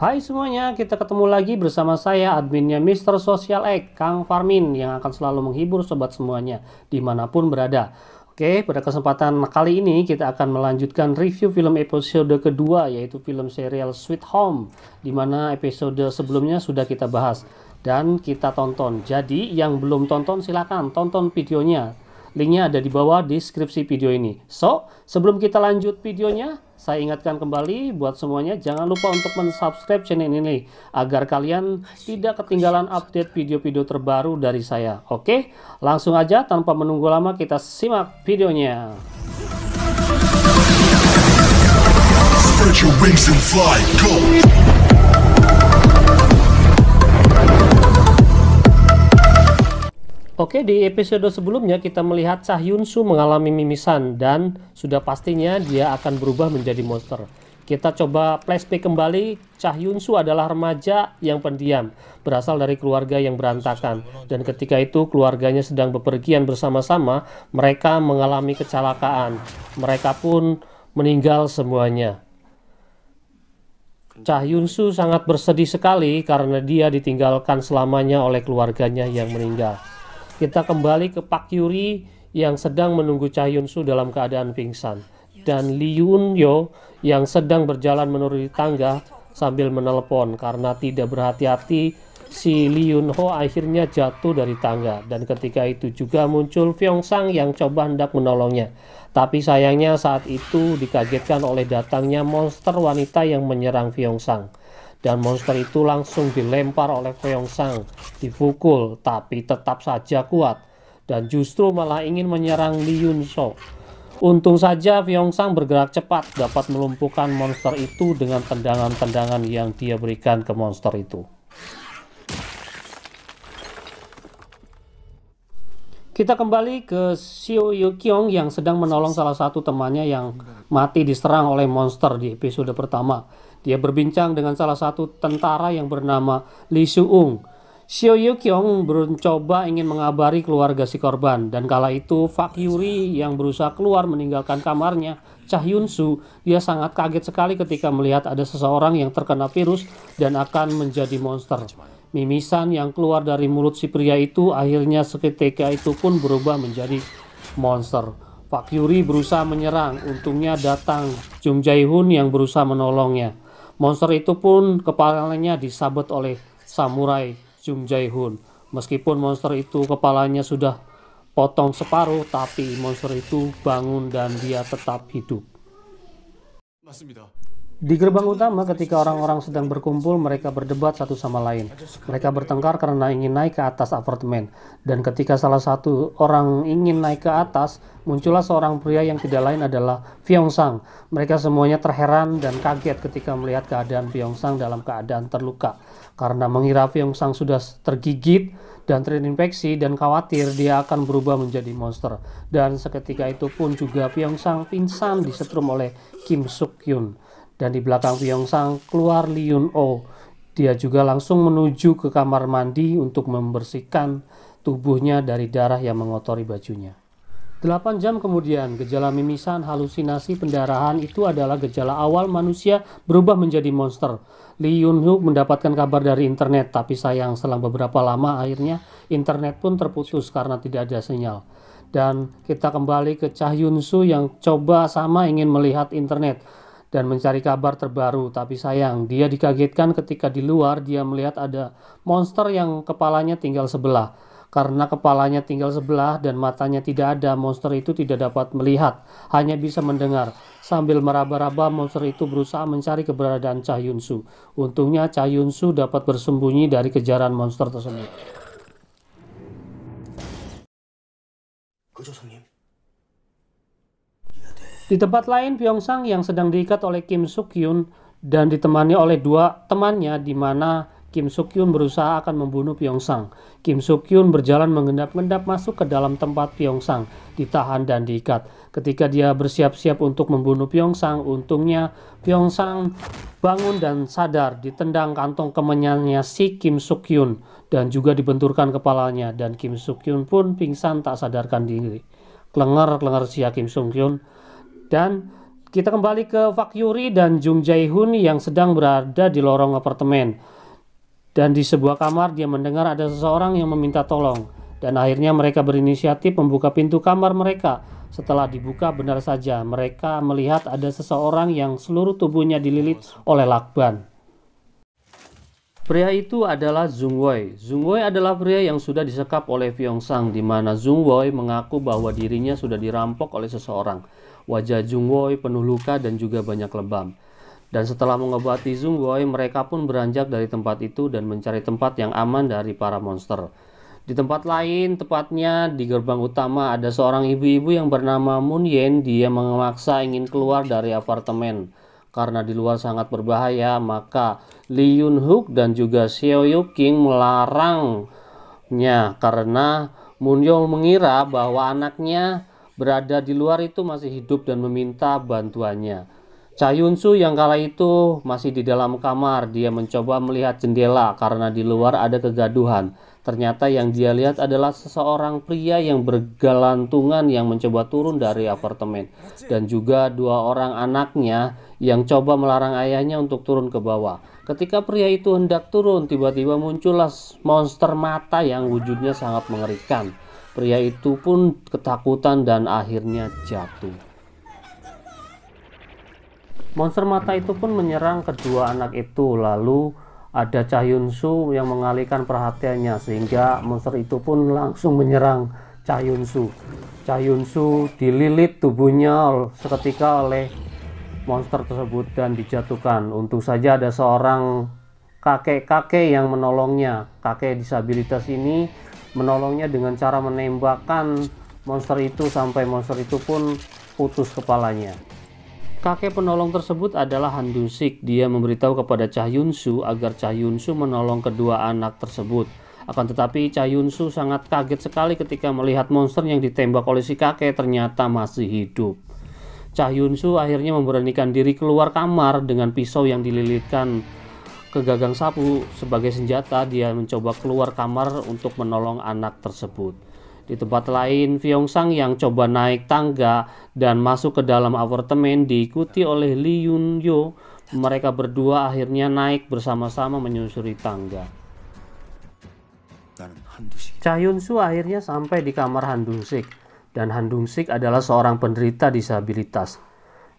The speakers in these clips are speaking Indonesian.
Hai semuanya, kita ketemu lagi bersama saya adminnya Mr. Social Egg, Kang Farmin, yang akan selalu menghibur sobat semuanya dimanapun berada. Oke, pada kesempatan kali ini kita akan melanjutkan review film episode kedua, yaitu film serial Sweet Home, dimana episode sebelumnya sudah kita bahas dan kita tonton. Jadi yang belum tonton silakan tonton videonya. Linknya ada di bawah deskripsi video ini. So, sebelum kita lanjut videonya, saya ingatkan kembali buat semuanya, jangan lupa untuk mensubscribe channel ini agar kalian tidak ketinggalan update video-video terbaru dari saya. Oke, langsung aja tanpa menunggu lama kita simak videonya. Spread your wings and fly, go! Oke, di episode sebelumnya kita melihat Cha Hyun-soo mengalami mimisan dan sudah pastinya dia akan berubah menjadi monster. Kita coba flashback kembali. Cha Hyun-soo adalah remaja yang pendiam, berasal dari keluarga yang berantakan, dan ketika itu keluarganya sedang bepergian bersama-sama, mereka mengalami kecelakaan. Mereka pun meninggal semuanya. Cha Hyun-soo sangat bersedih sekali karena dia ditinggalkan selamanya oleh keluarganya yang meninggal. Kita kembali ke Pak Yuri yang sedang menunggu Cha Hyun-soo dalam keadaan pingsan, dan Lee Yoon-yo yang sedang berjalan menuruni tangga sambil menelepon. Karena tidak berhati-hati, si Lee Yoon-ho akhirnya jatuh dari tangga, dan ketika itu juga muncul Pyeong-sang yang coba hendak menolongnya. Tapi sayangnya saat itu dikagetkan oleh datangnya monster wanita yang menyerang Pyeong-sang. Dan monster itu langsung dilempar oleh Pyeong-sang, dipukul, tapi tetap saja kuat, dan justru malah ingin menyerang Lee Yoon-soo. Untung saja Pyeong-sang bergerak cepat, dapat melumpuhkan monster itu dengan tendangan-tendangan yang dia berikan ke monster itu. Kita kembali ke Seo Ye-kyung yang sedang menolong salah satu temannya yang mati diserang oleh monster di episode pertama. Dia berbincang dengan salah satu tentara yang bernama Lee Soo-ung. Seo Ye-kyung mencoba ingin mengabari keluarga si korban, dan kala itu Pak Yuri yang berusaha keluar meninggalkan kamarnya Cha Hyun-soo. Dia sangat kaget sekali ketika melihat ada seseorang yang terkena virus dan akan menjadi monster. Mimisan yang keluar dari mulut si pria itu akhirnya seketika itu pun berubah menjadi monster. Pak Yuri berusaha menyerang, untungnya datang Jung Jae-hoon yang berusaha menolongnya. Monster itu pun kepalanya disabet oleh samurai Jung Jae-hoon. Meskipun monster itu kepalanya sudah potong separuh, tapi monster itu bangun dan dia tetap hidup. Di gerbang utama, ketika orang-orang sedang berkumpul, mereka berdebat satu sama lain. Mereka bertengkar karena ingin naik ke atas apartemen. Dan ketika salah satu orang ingin naik ke atas, muncullah seorang pria yang tidak lain adalah Pyeong-sang. Mereka semuanya terheran dan kaget ketika melihat keadaan Pyeong-sang dalam keadaan terluka. Karena mengira Pyeong-sang sudah tergigit dan terinfeksi, dan khawatir dia akan berubah menjadi monster. Dan seketika itu pun juga Pyeong-sang pingsan disetrum oleh Kim Suk-hyun. Dan di belakang Pyeong-sang keluar Lee Yoon-oh. Dia juga langsung menuju ke kamar mandi untuk membersihkan tubuhnya dari darah yang mengotori bajunya. 8 jam kemudian, gejala mimisan, halusinasi, pendarahan itu adalah gejala awal manusia berubah menjadi monster. Lee Yoon-ho mendapatkan kabar dari internet, tapi sayang selang beberapa lama akhirnya internet pun terputus karena tidak ada sinyal. Dan kita kembali ke Cha Hyun-soo yang coba sama ingin melihat internet dan mencari kabar terbaru, tapi sayang dia dikagetkan ketika di luar dia melihat ada monster yang kepalanya tinggal sebelah. Karena kepalanya tinggal sebelah dan matanya tidak ada, monster itu tidak dapat melihat, hanya bisa mendengar. Sambil meraba-raba, monster itu berusaha mencari keberadaan Cha Hyun-soo. Untungnya Cha Hyun-soo dapat bersembunyi dari kejaran monster tersebut. Di tempat lain, Pyeong-sang yang sedang diikat oleh Kim Suk-hyun dan ditemani oleh dua temannya, di mana Kim Suk-hyun berusaha akan membunuh Pyeong-sang. Kim Suk-hyun berjalan mengendap-endap masuk ke dalam tempat Pyeong-sang ditahan dan diikat. Ketika dia bersiap-siap untuk membunuh Pyeong-sang, untungnya Pyeong-sang bangun dan sadar, ditendang kantong kemihnya si Kim Suk-hyun dan juga dibenturkan kepalanya, dan Kim Suk-hyun pun pingsan tak sadarkan diri. Klenger si Kim Suk-hyun. Dan Kita kembali ke Pak Yuri dan Jung Jae-hoon yang sedang berada di lorong apartemen. Dan di sebuah kamar dia mendengar ada seseorang yang meminta tolong. Dan akhirnya mereka berinisiatif membuka pintu kamar mereka. Setelah dibuka, benar saja mereka melihat ada seseorang yang seluruh tubuhnya dililit oleh lakban. Pria itu adalah Jung Woi. Jung Woi adalah pria yang sudah disekap oleh Fyong Sang, di mana Jung Woi mengaku bahwa dirinya sudah dirampok oleh seseorang. Wajah Jung Woi penuh luka dan juga banyak lebam. Dan setelah mengobati Jung Woi, mereka pun beranjak dari tempat itu dan mencari tempat yang aman dari para monster. Di tempat lain, tepatnya di gerbang utama, ada seorang ibu-ibu yang bernama Moon Yen. Dia memaksa ingin keluar dari apartemen. Karena di luar sangat berbahaya, maka Lee Yun Hook dan juga Seo Yu King melarangnya karena Moon Yo mengira bahwa anaknya berada di luar itu masih hidup dan meminta bantuannya. Cha Yun Soo yang kala itu masih di dalam kamar. Dia mencoba melihat jendela karena di luar ada kegaduhan. Ternyata yang dia lihat adalah seseorang pria yang bergelantungan yang mencoba turun dari apartemen. Dan juga dua orang anaknya yang coba melarang ayahnya untuk turun ke bawah. Ketika pria itu hendak turun, tiba-tiba muncullah monster mata yang wujudnya sangat mengerikan. Pria itu pun ketakutan dan akhirnya jatuh. Monster mata itu pun menyerang kedua anak itu. Lalu ada Cha Yun Soo yang mengalihkan perhatiannya, sehingga monster itu pun langsung menyerang Cha Yun Soo. Cha Yun Soo dililit tubuhnya seketika oleh monster tersebut dan dijatuhkan. Untung saja ada seorang kakek-kakek yang menolongnya. Kakek disabilitas ini menolongnya dengan cara menembakkan monster itu sampai monster itu pun putus kepalanya. Kakek penolong tersebut adalah Han Dong-sik. Dia memberitahu kepada Cha Yun Soo agar Cha Yun Soo menolong kedua anak tersebut. Akan tetapi Cha Yun Soo sangat kaget sekali ketika melihat monster yang ditembak oleh si kakek ternyata masih hidup. Cha Yun Soo akhirnya memberanikan diri keluar kamar dengan pisau yang dililitkan ke gagang sapu sebagai senjata. Dia mencoba keluar kamar untuk menolong anak tersebut. Di tempat lain, Fyong Sang yang coba naik tangga dan masuk ke dalam apartemen diikuti oleh Lee Yun Yo. Mereka berdua akhirnya naik bersama-sama menyusuri tangga. Cha Yun Soo akhirnya sampai di kamar Han Dong-sik, dan Han Dong-sik adalah seorang penderita disabilitas.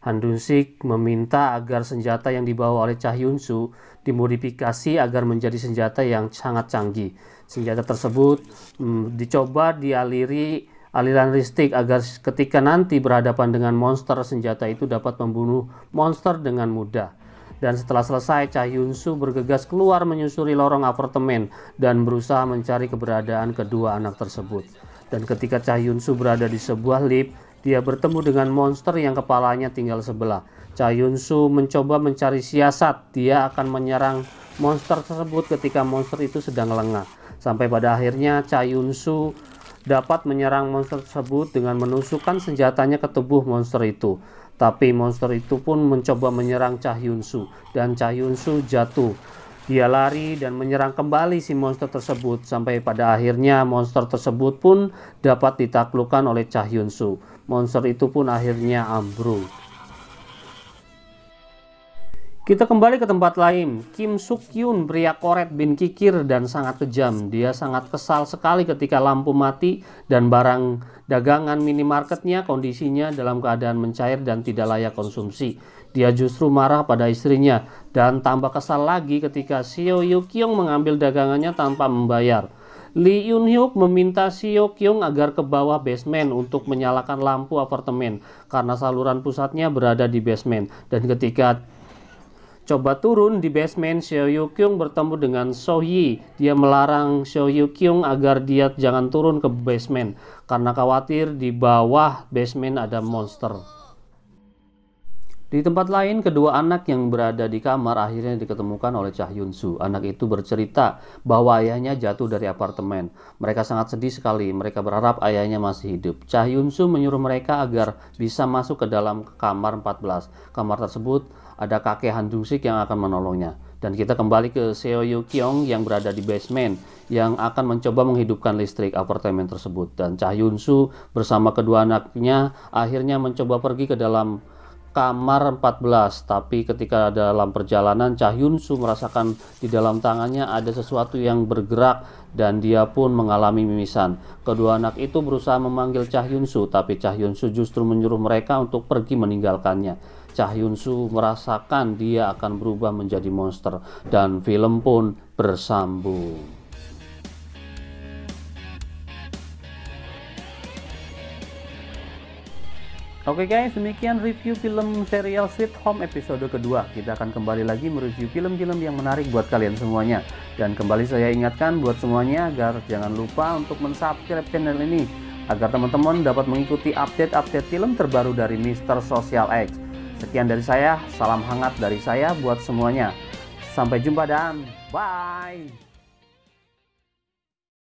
Han Dong-sik meminta agar senjata yang dibawa oleh Cha Yun Soo dimodifikasi agar menjadi senjata yang sangat canggih. Senjata tersebut dicoba dialiri aliran listrik agar ketika nanti berhadapan dengan monster, senjata itu dapat membunuh monster dengan mudah. Dan setelah selesai, Cha Yun Soo bergegas keluar menyusuri lorong apartemen dan berusaha mencari keberadaan kedua anak tersebut. Dan ketika Cha Yun Soo berada di sebuah lift, dia bertemu dengan monster yang kepalanya tinggal sebelah. Cha Yun Soo mencoba mencari siasat. Dia akan menyerang monster tersebut ketika monster itu sedang lengah. Sampai pada akhirnya Cha Yun Soo dapat menyerang monster tersebut dengan menusukkan senjatanya ke tubuh monster itu. Tapi monster itu pun mencoba menyerang Cha Yun Soo dan Cha Yun Soo jatuh. Dia lari dan menyerang kembali si monster tersebut sampai pada akhirnya monster tersebut pun dapat ditaklukkan oleh Cha Yun Soo. Monster itu pun akhirnya ambruk. Kita kembali ke tempat lain. Kim Suk Hyun, pria koret bin kikir dan sangat kejam. Dia sangat kesal sekali ketika lampu mati dan barang dagangan minimarketnya kondisinya dalam keadaan mencair dan tidak layak konsumsi. Dia justru marah pada istrinya dan tambah kesal lagi ketika Seo Yu Kyung mengambil dagangannya tanpa membayar. Lee Yun Hyuk meminta Seo Kyung agar ke bawah basement untuk menyalakan lampu apartemen karena saluran pusatnya berada di basement. Dan ketika coba turun di basement, Seo Yu Kyung bertemu dengan So Hee. Dia melarang Seo Yu Kyung agar dia jangan turun ke basement karena khawatir di bawah basement ada monster. Di tempat lain, kedua anak yang berada di kamar akhirnya diketemukan oleh Cha Yun Soo. Anak itu bercerita bahwa ayahnya jatuh dari apartemen. Mereka sangat sedih sekali. Mereka berharap ayahnya masih hidup. Cha Yun Soo menyuruh mereka agar bisa masuk ke dalam kamar 14. Kamar tersebut ada kakek Han Dong-sik yang akan menolongnya. Dan kita kembali ke Seo Yu Kyung yang berada di basement yang akan mencoba menghidupkan listrik apartemen tersebut. Dan Cha Yun Soo bersama kedua anaknya akhirnya mencoba pergi ke dalam kamar 14, tapi ketika dalam perjalanan Cha Hyun-soo merasakan di dalam tangannya ada sesuatu yang bergerak dan dia pun mengalami mimisan. Kedua anak itu berusaha memanggil Cha Hyun-soo, tapi Cha Hyun-soo justru menyuruh mereka untuk pergi meninggalkannya. Cha Hyun-soo merasakan dia akan berubah menjadi monster dan film pun bersambung. Oke guys, demikian review film serial Sweet Home episode kedua. Kita akan kembali lagi mereview film-film yang menarik buat kalian semuanya. Dan kembali saya ingatkan buat semuanya agar jangan lupa untuk mensubscribe channel ini, agar teman-teman dapat mengikuti update-update film terbaru dari Mr. Social X. Sekian dari saya, salam hangat dari saya buat semuanya. Sampai jumpa dan bye!